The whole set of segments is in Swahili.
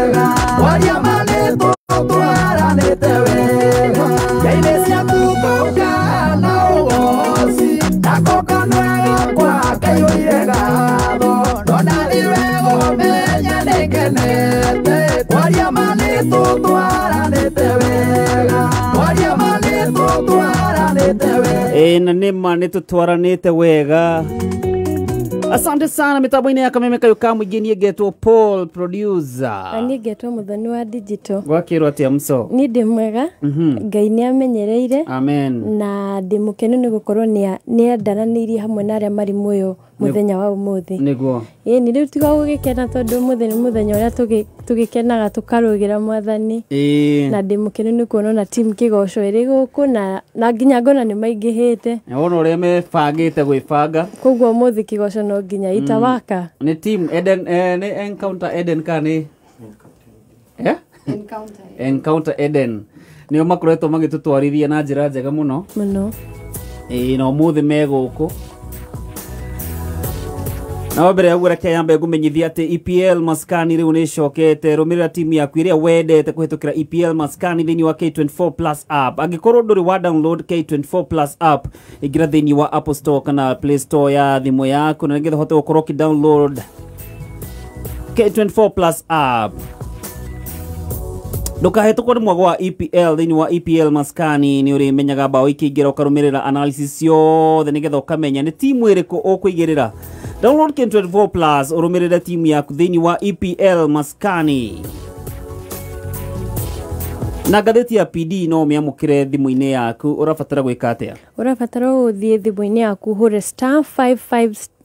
wega waria manito twaranite wega yaine cia tutoka na ugoci nakoka nwega kwake yũire gatho ndona iwego menya nĩngenete waria manito twaranite wega waria manito twaranite wega na nĩma nĩtũtwaranĩte wega. Asante sana mitambo-inĩ ya Kameme Kayuka mwingĩ niĩ ngetwo Paul producer. Niĩ ngetwo Muthoni wa digital. Gwakĩrwo atĩa Muso? Niĩ ndĩ mwega. Ngai nĩ amenyereire. Amen. Na ndĩ mũkenu nĩ gũkorwo nĩ andaranĩirie hamwe na arĩa marĩ muoyo muthenya wa ũmũthĩ. Nĩguo. Nĩ rĩu tiga gũgĩkena tondũ ũmũthĩ nĩ mũthenya ũrĩa tũgĩkenaga tũkarũgĩra Mwathani. Na ndĩ mũkenu nĩ kuona na team Kĩgoco ĩrĩ gũkũ na nginya ngona nĩ maingĩhĩte. Wona ũrĩa mebangĩte gwĩbanga. Koguo ũmũthĩ Kĩgoco no nginya itawaka. Nĩ team Eden nĩ Encounter Eden kana Encounter Eden. Nĩo makoretwo magĩtũtwarithia na njĩra njega mũno. Mũno. Na ũmũthĩ me gũkũ. Na mbere ya gũreke yambe ngũmenyithia atĩ EPL Maskani rĩu nĩ cokete. Rũmĩrĩra timu yaku ĩrĩa wendete kũhĩtũkĩra EPL Maskani thĩinĩ wa K24 Plus app. Angĩkorwo ndũrĩ wa download K24 Plus app, ingĩra thĩinĩ wa Apple Store kana Play Store ya thimũ yaku na nĩgetha ũhote gũkorwo ũkĩ-download K24 Plus app. Ndũkahetũkwo nĩ mwago wa EPL thĩinĩ wa EPL Maskani nĩ ũrĩmenyaga bao ikĩingĩra ũkarũmĩrĩra analysis ciothe nĩgetha ũkamenya nĩ timu ĩrĩkũ ũkũigĩrĩra. Download K24 Plus ũrũmĩrĩre timu yaku thĩinĩ wa EPL Maskani. Na ngathĩti ya PD no ũmĩamũkĩre thimũ-inĩ yaku. Ũrabatara gwĩka atĩa? Ũrabatara gũthiĩ thimũ-inĩ yaku ũhũre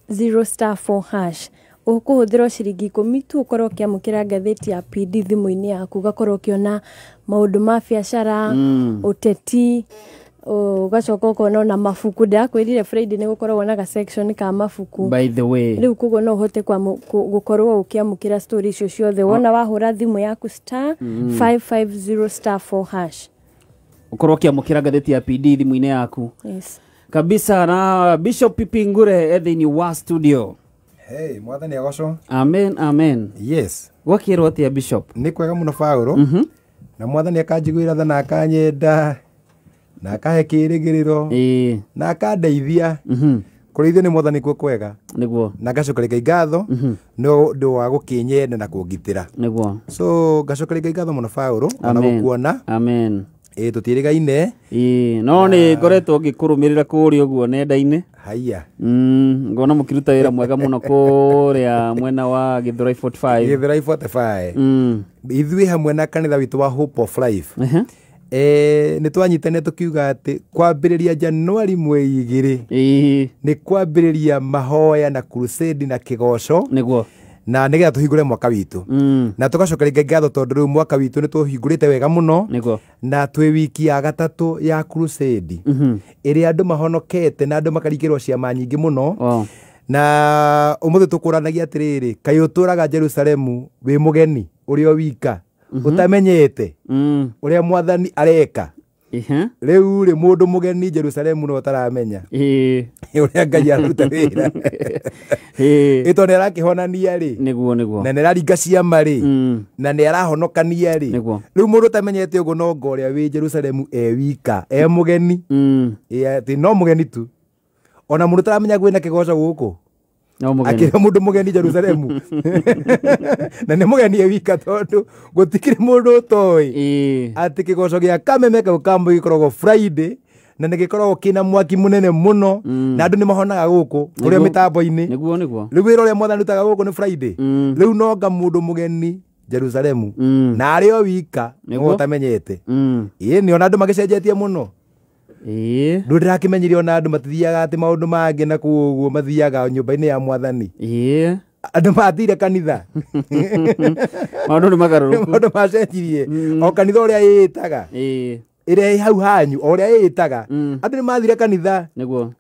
*550*4#. Ũkũhũthĩra ciringi 10 tu ũkorwo ũkĩamũkĩra ngathĩti ya PD thimũ-inĩ yaku, ũgakorwo ũkĩona maũndũ ma biacara, ũteti, ugacoka ũkona na mabuku. Ndakwĩrire Friday nĩ gũkoragwo na section ka mabuku. By the way, rĩu koguo no ũhote gũkorwo ũkĩamũkĩra story icio ciothe wona wahũra thimũ yaku *550*4#. ũkorwo ũkĩamũkĩra ngathĩti ya PD thimũ-inĩ yaku. Yes. Kabisa. Na Bishop Pipingure thĩinĩ wa studio. Hey, Mwathani agocwo. Amen, amen. Yes. Gwakĩrwo atĩa Bishop? Nĩ kwega mũno Paulo. Na Mwathani akanjiguĩra tha na akanyenda na akahe kĩrĩgĩrĩro na akandeithia. Kũrĩithio nĩ Mwathani kuo kwega. Nĩguo. Na ngacokeria ngatho no ndũ wa gũkĩnyenda na kũngitĩra. Nĩguo. So ngacokeria ngatho mũno Paulo na gũkuona. Amen. Tũtiĩrĩgaine. No nĩ ngoretwo ngĩkũrũmĩrĩra kũrĩa ũguo nenda-inĩ. Haiya. Ngona mũkĩruta wĩra mwega mũno kũrĩa mwena wa Gĩthũrai 45. Gĩthũrai 45. Ithuĩ hamwe na kanitha witũ wa Hope of Life. Nĩ twanyitane tukiuga atĩ kwambĩrĩria Januari mweri 2 nĩ kwambĩrĩria mahoya na crusade na Kĩgoco. Nĩguo. Na nĩgetha tũhingũre mwaka witũ. Na tũgacokeria ngatho tondũ rĩu mwaka witũ nĩ tũhingũrĩte wega mũno. Nĩguo. Na twĩ wiki ya gatatũ ya crusade ĩrĩa andũ mahonokete na andũ makaringĩrwo ciama nyingĩ mũno. Na ũmũthĩ tũkũranagia atĩrĩrĩ, kaĩ ũtũraga Jerusalemu wĩ mũgeni ũrĩa o wika utamenyete ũrĩa Mwathani areka. Rĩu rĩ mũndũ mũgeni Jerusalemu no taramenya ũrĩa Ngai aruta wĩra. Ĩto nĩ arakĩhonania rĩ. Nĩguo. Na nĩ araringa ciama rĩ. Na nĩ arahonokania rĩ. Rĩu mũndũ tamenyete ũguo no ngorĩa wĩ Jerusalemu wika mũgeni. Atĩ no mũgeni tu. Ona mũndũ taramenya gwĩna Kĩgoco gũkũ. Akĩra mũndũ mũgeni Jerusalemu. Na nĩ mũgeni wika tondũ gũtikĩrĩ mũndũ ũtoĩ atĩ Kĩgoco gĩa Kameme Kayuka gĩkoragwo Friday na nĩ gĩkoragwo kĩna mwaki mũnene mũno na andũ nĩ mahonaga gũkũ ũrĩa mĩtambo-inĩ. Rĩu wĩra ũrĩa Mwathani arutaga gũkũ nĩ Friday. Rĩu nonga mũndũ mũgeni Jerusalemu na arĩ o wika nĩguo ũtamenyete. Nĩ ona andũ magĩcenjetie mũno. Ndũ ndĩrakĩmenyire ona andũ matithiaga atĩ maũndũ mangĩ na kuoguo mathiaga nyũmba-inĩ ya Mwathani. Andũ mathire kanitha. Maũndũ nĩ magarũrũku. Maũndũ macenjirie. O kanitha ũrĩa ĩĩtaga ĩrĩa ĩ hau hanyu o ũrĩa ĩĩtaga andũ nĩ mathire kanitha. Nĩguo.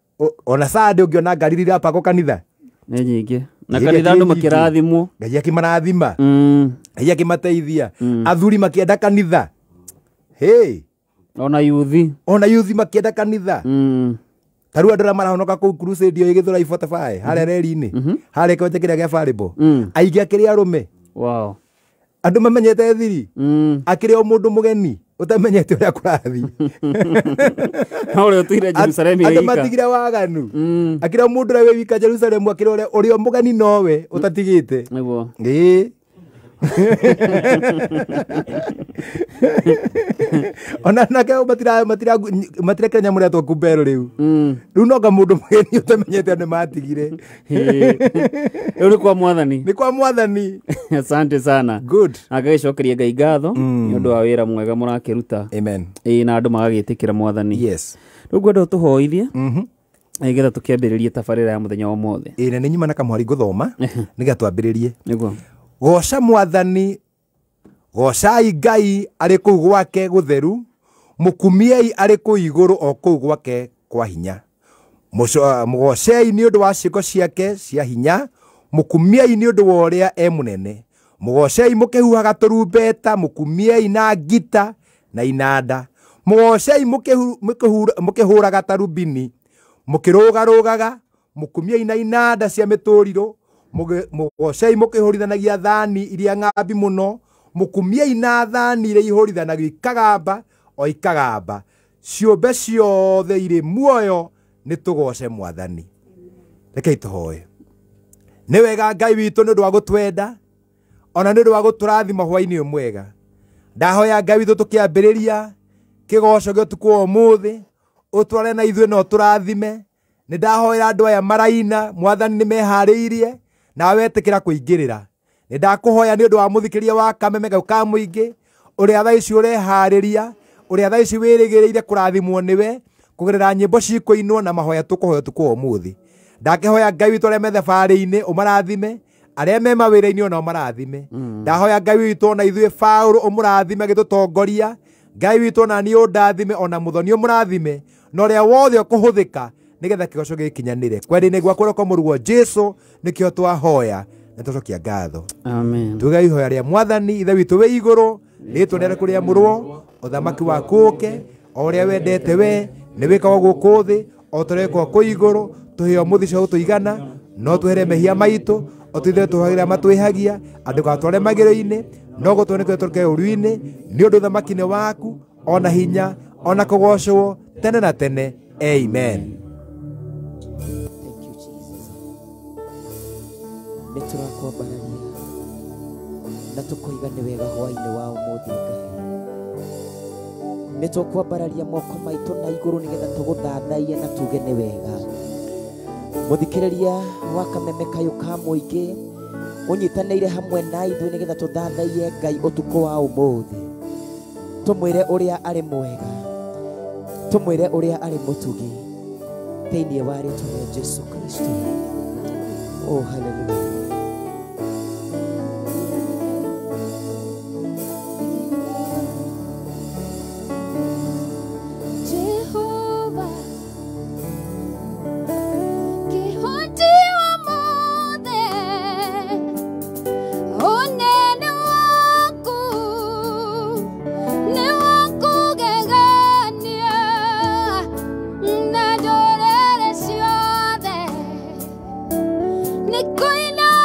Ona Sunday ũngĩona ngari irapakwo kanitha nĩ nyingĩ. Na kanitha andũ makĩrathimwo. Ngai akĩmarathima. Ngai akĩmateithia. Athuri makĩenda kanitha. Ona yuthi makĩenda kanitha. Taru andũ arĩa marahonoka kũu crusade ĩyo Gĩthũrai 45 harĩa reri-inĩ harĩa kĩwanja kĩrĩa gĩa Faribo aingĩ akĩrĩ arũme. Andu mamenyete thiri. Akire o mundu mugeni utamenyete uria kurathi. Ore utuire Jerusalem ira. Andu matigire waganu. Akire o mundu ria wika Jerusalem akire uri o mugeni nowe utatigite. Niguo. Ona nake matira kenya muria twakumbero riu riu noga mundu mugeni utamenyete ni matigire. Uri kwa mwathani. Ni kwa mwathani. Asante sana. Good. Agagicokeria Ngai ngatho ni undu wa wira mwega murakiruta. Amen. Na andu magagitikira mwathani. Yes. Riu ngwenda tuhoithie nigetha tukiambiririe tabarira ya muthenya wa mothe. Na ni nyuma na kamwari guthoma nigetha twambiririe. Niguo. Goca mwathani, gocai Ngai ari kuu gwake gutheru, mukumiei ari kuu iguru o kuu gwake kwa hinya. Mugocei ni undu wa ciiko ciake cia hinya, mukumiei ni undu wa uria e munene. Mugocei mukihuhaga turumbeta, mukumiei na ngita na inanda. Mugocei mukihuraga tarubini, mukirugarugaga, mukumiei na inanda cia mituriro. Mugocei mukihurithanagia thani iria ngambi muno, mukumiei na thani iria ihurithanagia ikagamba o ikagamba. Ciumbe ciothe iri muoyo ni tugoce mwathani. Rekei tuhoe. Ni wega Ngai witu ni undu wa gutwenda, ona ni undu wa guturathima hwaini mwega. Ndahoya Ngai witu tukiambiriria kigoco gio tuko umuthi, utware na ithuĩ no turathime. Ni ndahoya andu aya maraina mwathani ni mehariirie na wetikira kuingirira. Ni ndakuhoya ni undu wa muthikiria wa kameme gau ka muingi uria thaa ici urehariria, uria thaa ici wirigireire kurathimwo niwe kugerera nyimbo cikuinwo na mahoya tukuhoya tuko umuthi. Ndakihoya Ngai witu aria me thabari-ini umarathime, aria me mawira-ini ona umarathime. Ndahoya Ngai witu ona ithuĩ Paulo umurathime gitutongoria. Ngai witu ona ni undathime ona muthoni umurathime, na uria wothe ukuhuthika nigetha kigoco gikinyanire. Kwenda-ini gwakwa kwa murugo Jesu nikio twahoya na tucokia ngatho. Amen. Tugai ihoya ria mwathani ithe witu we iguru, ritwa rĩaku rĩamũrwo, uthamaki waku uke, o uria wendete we ni wikagwo guku thi, o turekwo ku iguru, tuheo muthi cia gutuigana, no tuhere mehia maitu, o tuithe tuhagira matwihagia, andu gatware magiro-ini, no gutwoneke turuke uru-ini, ni undu uthamaki-ini waku, ona hinya, ona kugocwo tene na tene. Amen. Niturakwambararia na tukoiga ni wega hwaini wa umuthi Ngai. Nitukwambararia moko maitu na iguru nigetha tuguthathaie na tuge ni wega. Muthikiriria wa kameme kayu ka muingi unyitanĩire hamwe na ithuĩ nigetha tuthathaie Ngai utuko wa umuthi. Tumwire uria ari mwega, tumwire uria ari mutugi thĩinĩ wa rĩĩtwa rĩa Jesu Kristo. Oh, hallelujah. Nicoina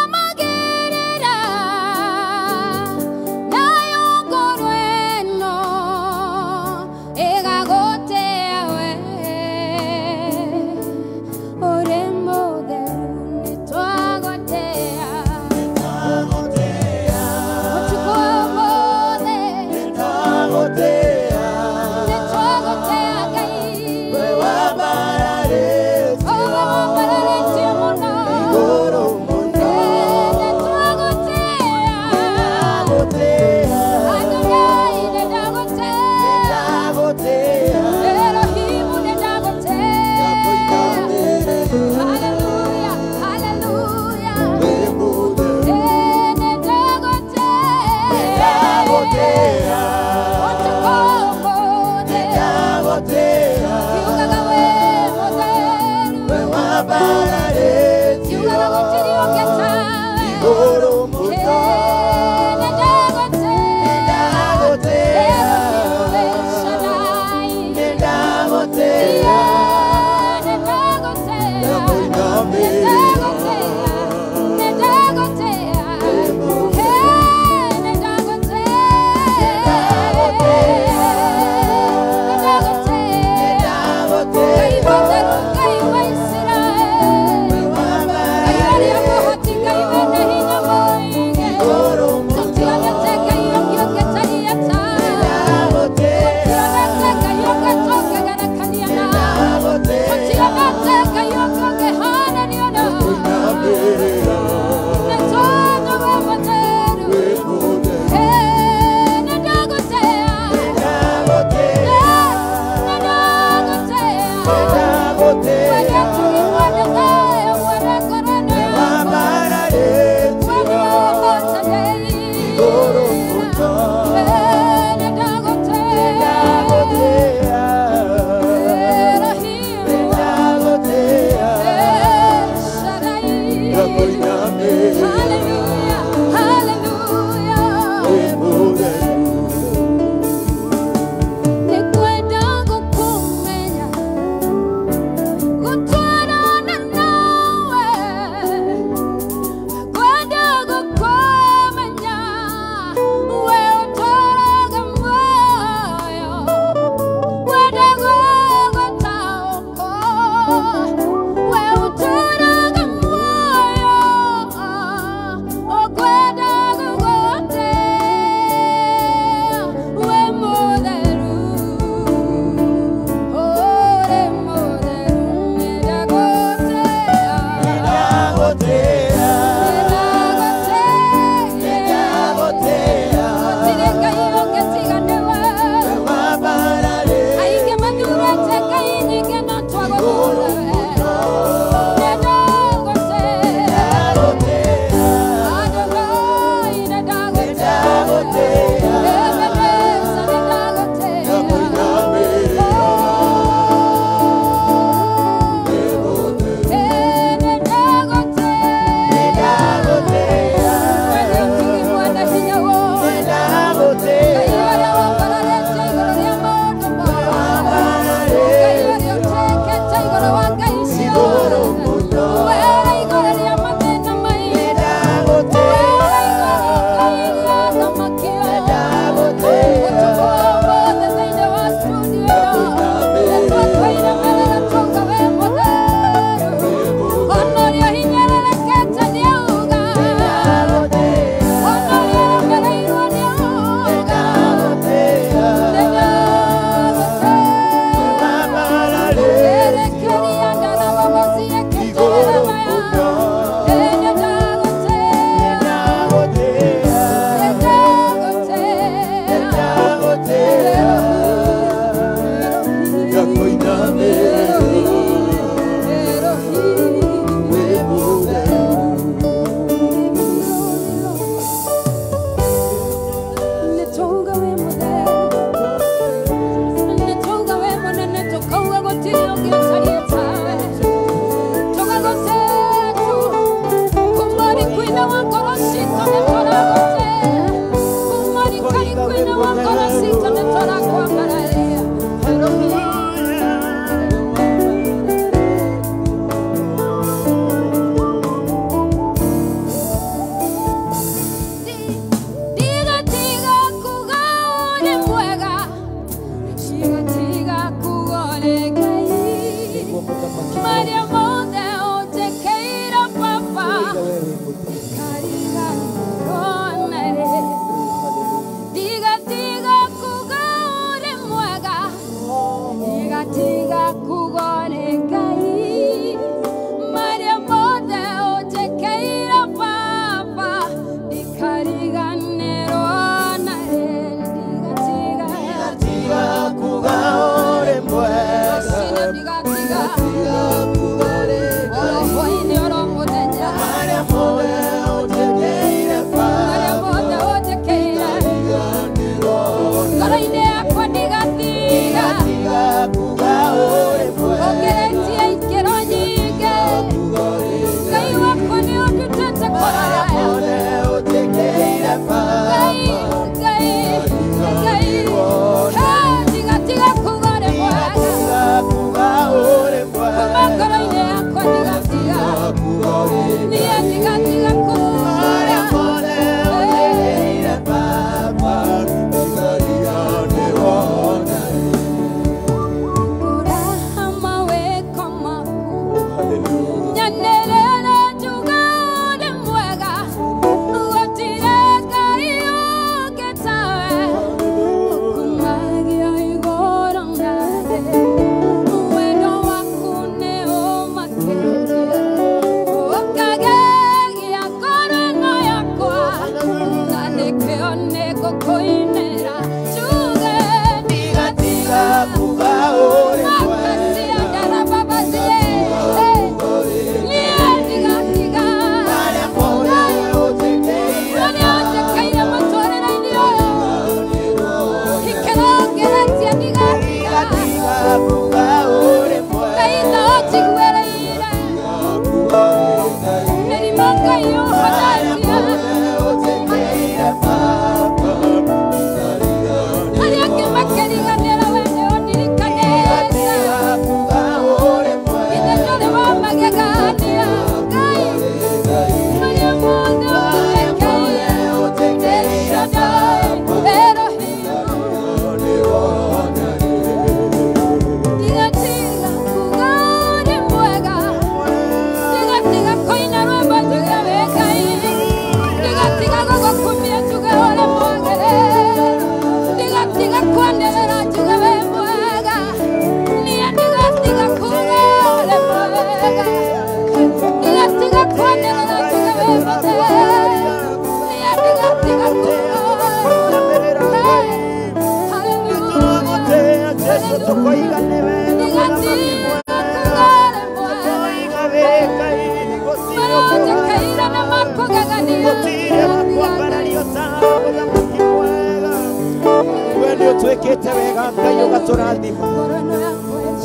twĩkĩte wega Ngai ũgatũrathima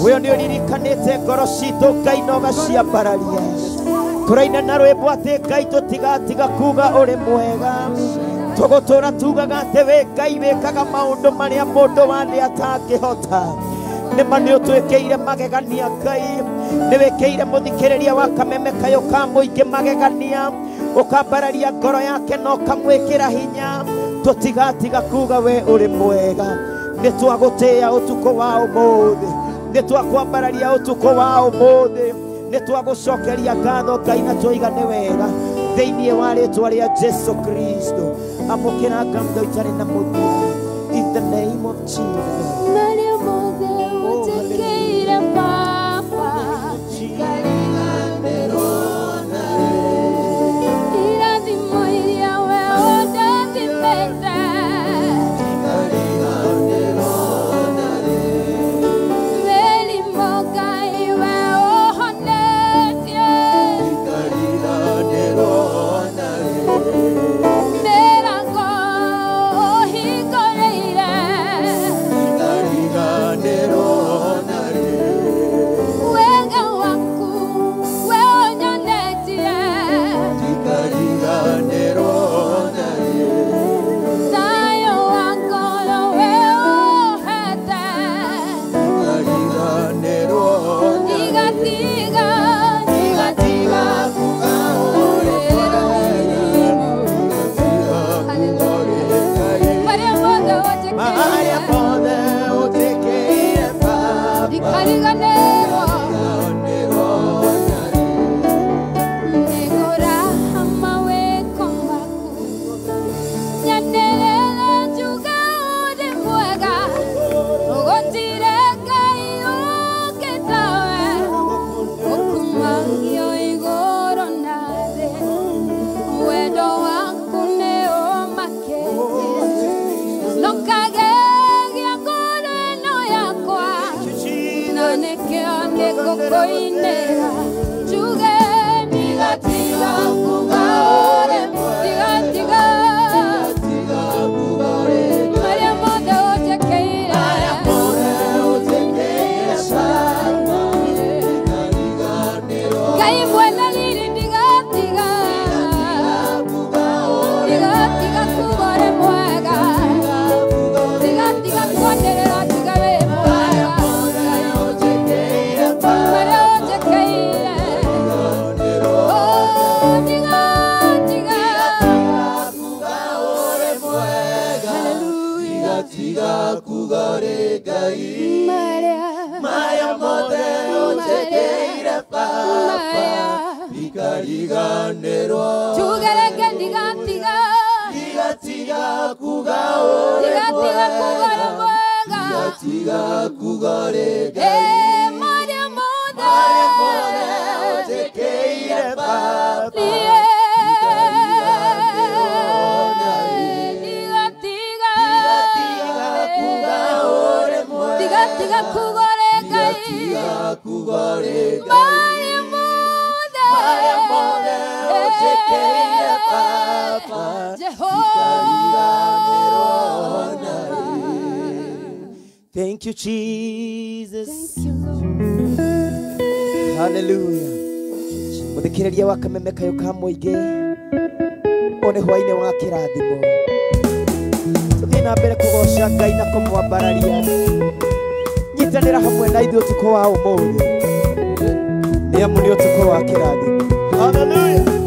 we nĩ ũririkanĩte ngoro citũ Ngai na ũgaciambararia tũraina na rwĩmbo atĩ Ngai tũtigatiga kuga ũrĩ mwega tũgũtũra tugaga atĩ wĩ Ngai wĩkaga maũndũ marĩa mũndũ wandĩ atangĩhota nĩma nĩ ũtwĩkĩire magegania Ngai nĩ wĩkĩire mũthikĩrĩria wa kameme kayũ ka mũingĩ magegania ũkambararia ngoro yake na ũkamwĩkĩra hinya tũtigatiga kuga we ũrĩ mwega nĩ twagũtĩĩa ũtukũ wa ũmũthĩ nĩ twakwambararia ũtukũ wa ũmũthĩ nĩ twagũcokeria ngatho Ngai na tũigane wega thĩinĩ wa rĩtwa rĩa Jesu Kristo amũkĩra ngatho itarĩ na mũthia in the name of Jesus. Thank you, Jesus. Thank you, Lord. Hallelujah. Muthikĩrĩria wa kameme kayũ ka mũingĩ one hwainĩ wa kĩrathimo tũthiĩ na mbere kũgoca Ngai na kũmwambararia nyitanĩra hamwe na ithuĩ ũtukũ wa ũmũthĩ nĩ amu nĩ ũtukũ wa kĩrathimo. Hallelujah.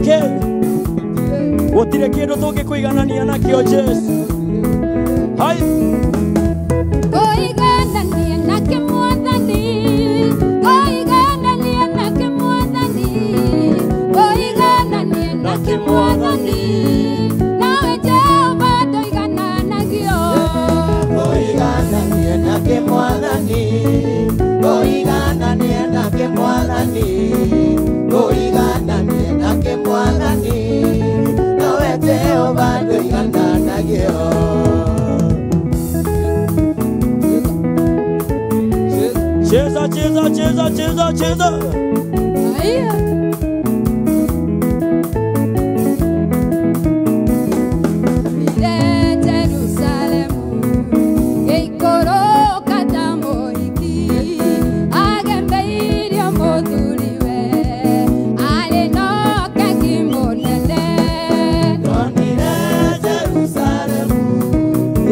gĩkĩ gũtirĩ kĩndũ tũngĩkũiganania nakĩo Jesu. Hai Kũiganania nake Mwathani, kũiganania nake Mwathani, kũiganania nake Mwathani, nawe Jehova ndũigananagio. Kũiganania nake Mwathani, kũiganania nake Mwathani, kũiganania nake Mwathani, nawe Jehova ndũigananagio. cheza cheza cheza cheza cheza. Aya. Jerusalemu geikoroka ta mũhiki agembeire mũthuriwe arĩ na ũkeki mũnene. Ndonire Jerusalemu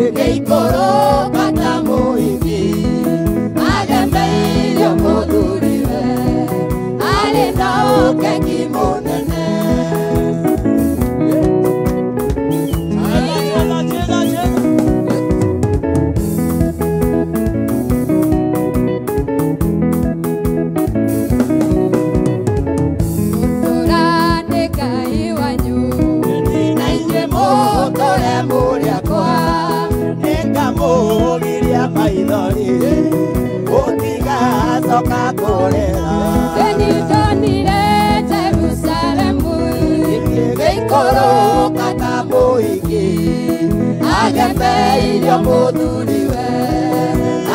ĩgĩikũrũka ta mũhiki agembeire mũthuriwe arĩ na ũkeki mũnene. Mũtũrane Ngai wanyu Na inyuĩ mũtũre mũrĩakwa nĩngamũgiria maithori gũtigacoka kũrĩra. Eni ndonire Jerusalemu Gĩikũrũka ta mũhiki agembeire mũthuriwe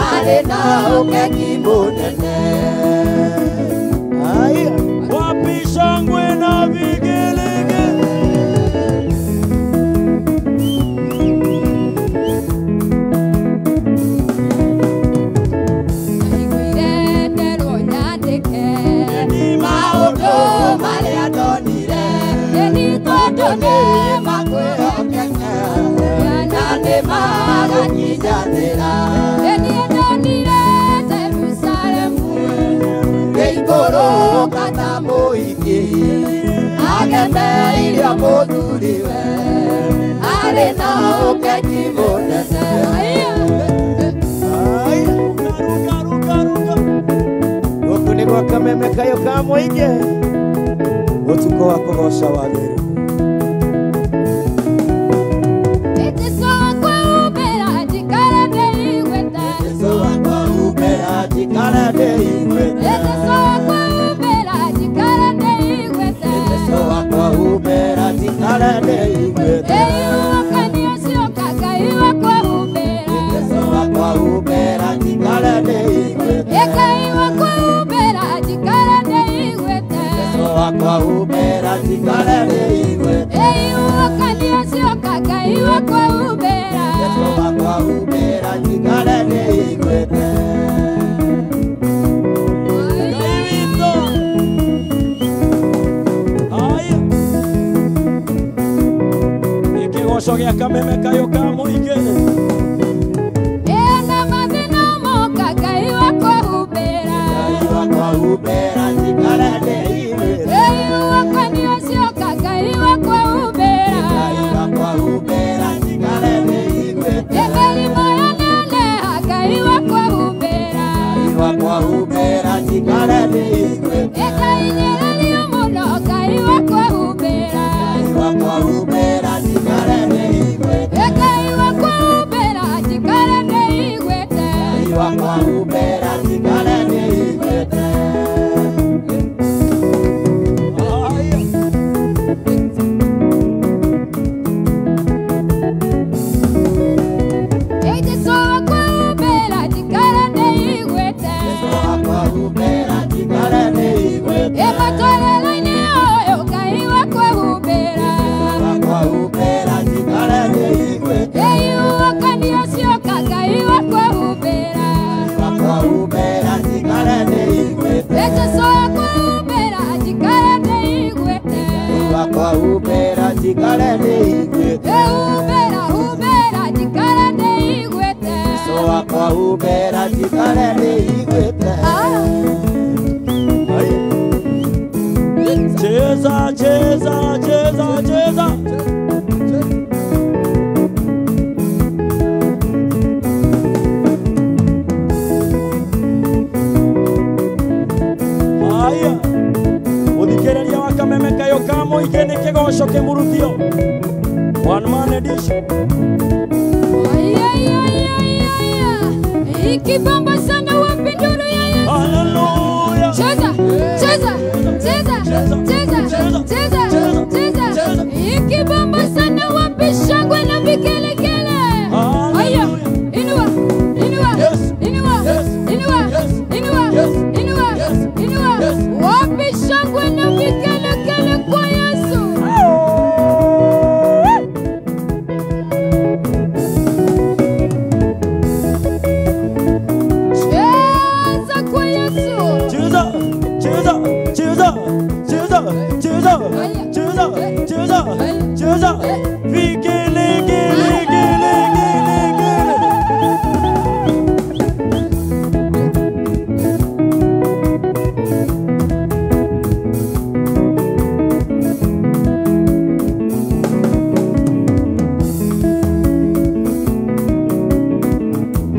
arĩ na ũkeki mũnene. Wapi shangwe na vigelegele? Aiguire nderwo nyandĩke Maũndũ marĩa ndonire eni tondũ nĩ makwĩhokeke na nĩ magakinyanĩra. eni ndonire Jerusalemu Gĩikũrũka ta mũhiki agembeire mũthuriwe arĩ na ũkeki mũnene. Gũkũ nĩ gwa kameme kayo ka mũingĩ ũtukũ wa kũgoca watheru. Jesũ wakwa umbĩra njikare ndĩiguĩte. Jesũ wakwa umbĩra njikare ndĩiguĩte. Jesũ wakwa umbĩra njikare ndĩiguĩte. Jesũ wakwa umbĩra njikare ndĩiguĩte. Ndĩiguũkania cioka Ngai wakwa umbĩra. Jesũ wakwa umbĩra njikare ndĩiguĩte. Ngai wakwa umbĩra njikare ndĩiguĩte. Jesũ wakwa umbĩra njikare ndĩiguĩte. Ndĩiguũkania cioka Ngai wakwa umbĩra. Jesũ wakwa umbĩra njikare ndĩiguĩte. Gĩkĩgoco gĩa kameme kayo ka mũingĩ. Ena mathĩna moka Ngai wakwa umbĩra. Ngai wakwa umbĩra njikare ndĩiguĩte. Ndĩiguũkania cioka Ngai wakwa umbĩra. Ngai wakwa umbĩra njikare ndĩiguĩte. Mĩrimũ yaneneha Ngai wakwa umbĩra. Ngai wakwa umbĩra njikare ndĩiguĩte. Ĩkainyĩrĩrio mũno Ngai wakwa umbĩra. Ngai wakwa umbĩra njikare ndĩiguĩte. Ngai wakwa umbĩra Oshoke Murutio. One man edition. Ikibamba sana wapinduru ya Yesu. Hallelujah. Cheza, cheza, cheza, cheza, cheza, cheza. Ikibamba sana wapishangwe na vikelekele. Haya, inua, inua, inua, inua, inua, inua, inua. Wapishangwe na vikelekele kwa Yesu. Cheza kwa Yesu. Cheza, cheza, cheza, cheza, cheza, cheza, cheza, cheza. Vigele, gele, gele, gele, gele.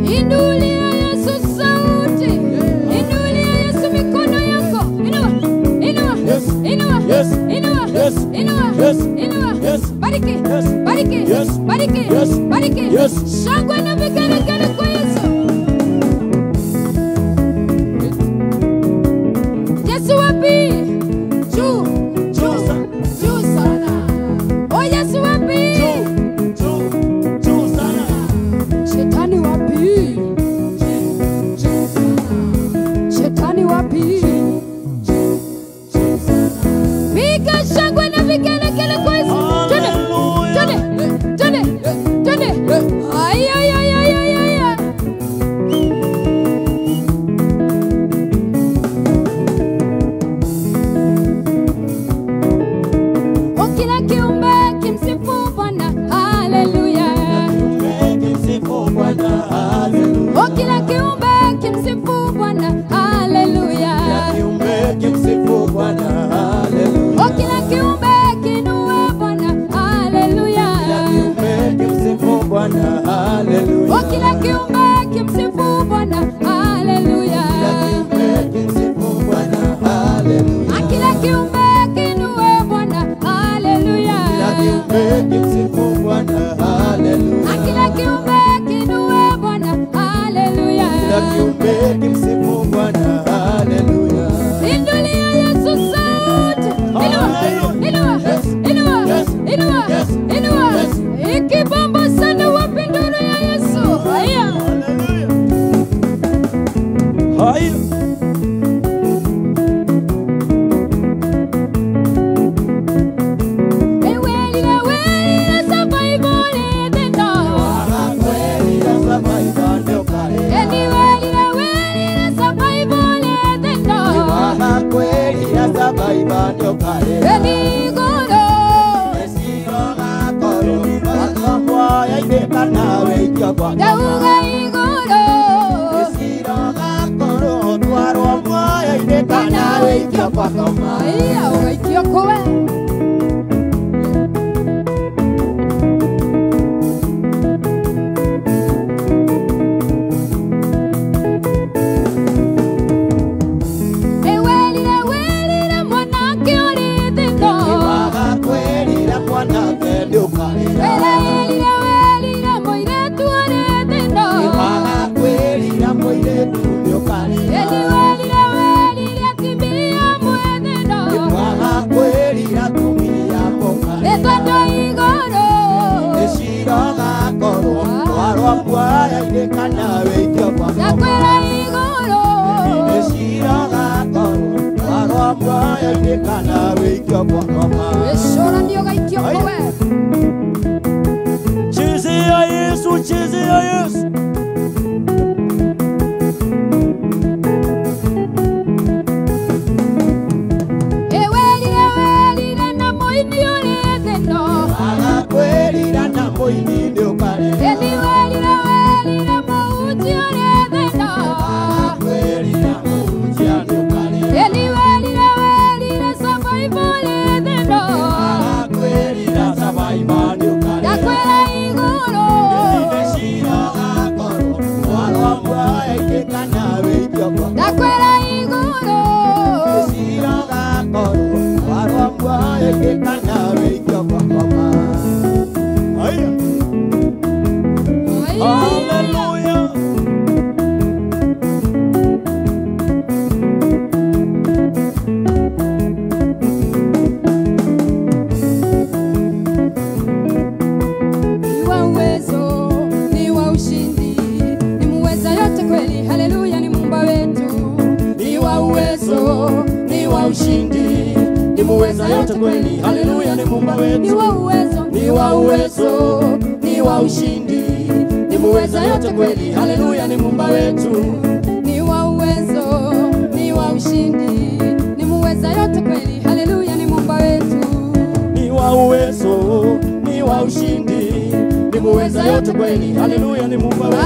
Inulia Yesu sauti. Inulia Yesu mikono yako. Inua, inua, inua, Yes. inua, Yes. inua, Yes. inua. Yes. Bariki, Yes. bariki, Yes. bariki, Yes. bariki. Yes. Shangwe na vigelegele kwa Yesu. Yesu wapi? Juu, juu, juu sana. Oh, Yesu wapi? Juu sana. Shetani wapi? Shetani wapi? Piga shangwe na vigelegele kwa Yesu. Twende, twende, twende, twende. Ay, ay, ay, ay, ay, ay, ay. Oh, kila kiumbe kimsifu Bwana. Haleluya. Oh, kila kiumbe kimsifu Bwana. Haleluya. Oh, kila kiumbe kinue Bwana. Haleluya. Oh, kila kiumbe kimsifu Bwana. Haleluya. Ah, kila kiumbe kinue Bwana. Haleluya. Ah, kila kiumbe kinue Bwana. Haleluya. Inulia Yesu sauti. Inua, inua, inua, inua, inua. Ikibamba sana wapinduru ya Yesu. Haya. Haya. Ewelile, welile, survival edendo. Eniwelile, welile, survival edendo. Enigoro. Dauga igoro. Haya, ugaitio kowe. Ewelile, welile, mwanake ulithino. Welile, welile, moiretu ulithino. Eniwelile, welile, kimbilia mwethino. Etwando igoro. Nakwera igoro. Eshora ndio gaitio kowe. Chezea Yesu, chezea Yesu. Ewelile, welile, na moini ulithino. Eniwelile, welile, mauti ulithino. Eniwelile, welile, survival ulithino. Nakwera igoro. Nakwera igoro. muweza yote kweli, haleluya, ni Muumba wetu. ni wa uwezo, Ni wa uwezo, ni wa ushindi, ni muweza yote kweli, haleluya, ni Muumba wetu. ni wa uwezo, ni wa ushindi, ni muweza yote kweli, haleluya, ni Muumba wetu. Ni wa uwezo, ni wa ushindi, ni muweza yote kweli, haleluya, ni Muumba wetu.